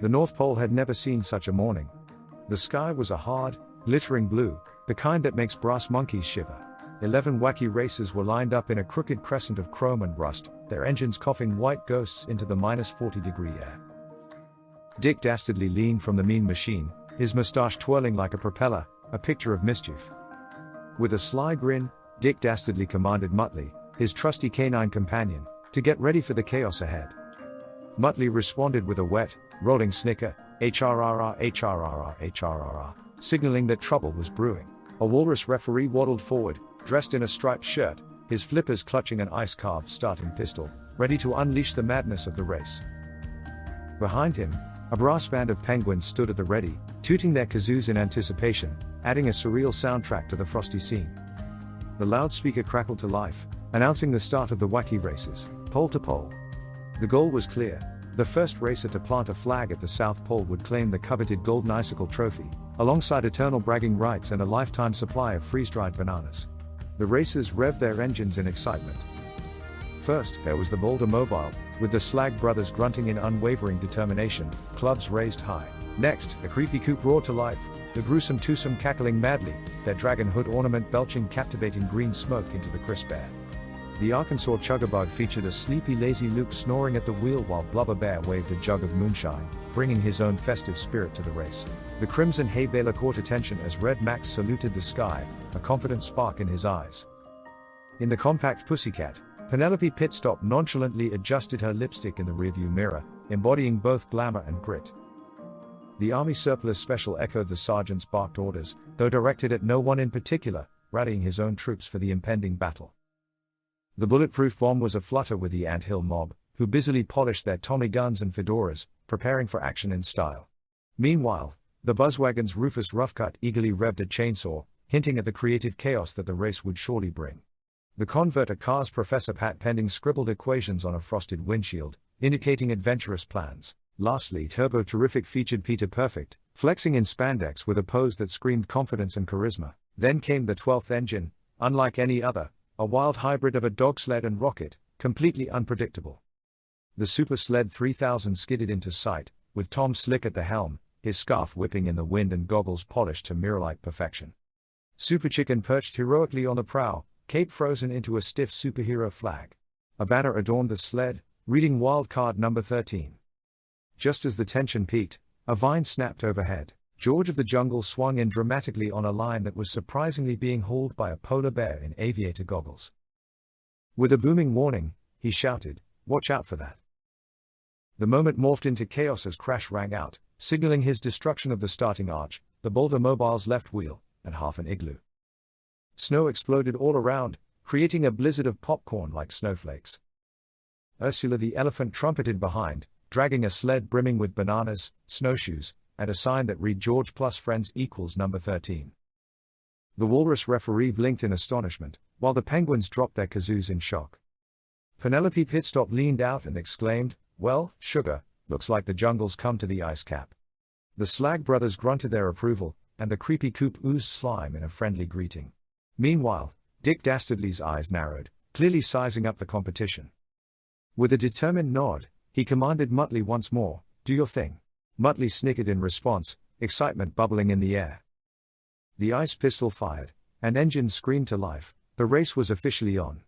The North Pole had never seen such a morning. The sky was a hard, glittering blue, the kind that makes brass monkeys shiver. 11 wacky racers were lined up in a crooked crescent of chrome and rust, their engines coughing white ghosts into the -40-degree air. Dick Dastardly leaned from the mean machine, his mustache twirling like a propeller, a picture of mischief. With a sly grin, Dick Dastardly commanded Muttley, his trusty canine companion, to get ready for the chaos ahead. Muttley responded with a wet, rolling snicker, HRRR HRRR HRRR, signaling that trouble was brewing. A walrus referee waddled forward, dressed in a striped shirt, his flippers clutching an ice-carved starting pistol, ready to unleash the madness of the race. Behind him, a brass band of penguins stood at the ready, tooting their kazoos in anticipation, adding a surreal soundtrack to the frosty scene. The loudspeaker crackled to life, announcing the start of the wacky races, pole to pole. The goal was clear. The first racer to plant a flag at the South Pole would claim the coveted golden icicle trophy, alongside eternal bragging rights and a lifetime supply of freeze-dried bananas. The racers revved their engines in excitement. First, there was the Boulder Mobile, with the Slag brothers grunting in unwavering determination, clubs raised high. Next, the Creepy Coupe roared to life, the gruesome twosome cackling madly, their dragon hood ornament belching captivating green smoke into the crisp air. The Arkansas Chuggabug featured a sleepy lazy Luke snoring at the wheel while Blubber Bear waved a jug of moonshine, bringing his own festive spirit to the race. The crimson hay baler caught attention as Red Max saluted the sky, a confident spark in his eyes. In the Compact Pussycat, Penelope Pitstop nonchalantly adjusted her lipstick in the rearview mirror, embodying both glamour and grit. The Army Surplus Special echoed the sergeant's barked orders, though directed at no one in particular, rallying his own troops for the impending battle. The bulletproof bomb was aflutter with the anthill mob, who busily polished their Tommy guns and fedoras, preparing for action in style. Meanwhile, the Buzzwagon's Rufus Roughcut eagerly revved a chainsaw, hinting at the creative chaos that the race would surely bring. The converter car's Professor Pat Pending scribbled equations on a frosted windshield, indicating adventurous plans. Lastly, Turbo Terrific featured Peter Perfect, flexing in spandex with a pose that screamed confidence and charisma. Then came the 12th engine, unlike any other, a wild hybrid of a dog sled and rocket, completely unpredictable. The Super Sled 3000 skidded into sight, with Tom Slick at the helm, his scarf whipping in the wind and goggles polished to mirror-like perfection. Superchicken perched heroically on the prow, cape frozen into a stiff superhero flag. A banner adorned the sled, reading Wild Card number 13. Just as the tension peaked, a vine snapped overhead. George of the Jungle swung in dramatically on a line that was surprisingly being hauled by a polar bear in aviator goggles. With a booming warning, he shouted, "Watch out for that." The moment morphed into chaos as crash rang out, signaling his destruction of the starting arch, the Boulder Mobile's left wheel, and half an igloo. Snow exploded all around, creating a blizzard of popcorn like snowflakes. Ursula the elephant trumpeted behind, dragging a sled brimming with bananas, snowshoes, and a sign that read George plus friends equals number 13. The walrus referee blinked in astonishment, while the penguins dropped their kazoos in shock. Penelope Pitstop leaned out and exclaimed, "Well, sugar, looks like the jungle's come to the ice cap." The Slag brothers grunted their approval, and the Creepy Coupe oozed slime in a friendly greeting. Meanwhile, Dick Dastardly's eyes narrowed, clearly sizing up the competition. With a determined nod, he commanded Muttley once more, "Do your thing." Muttley snickered in response, excitement bubbling in the air. The ice pistol fired, and engines screamed to life. The race was officially on.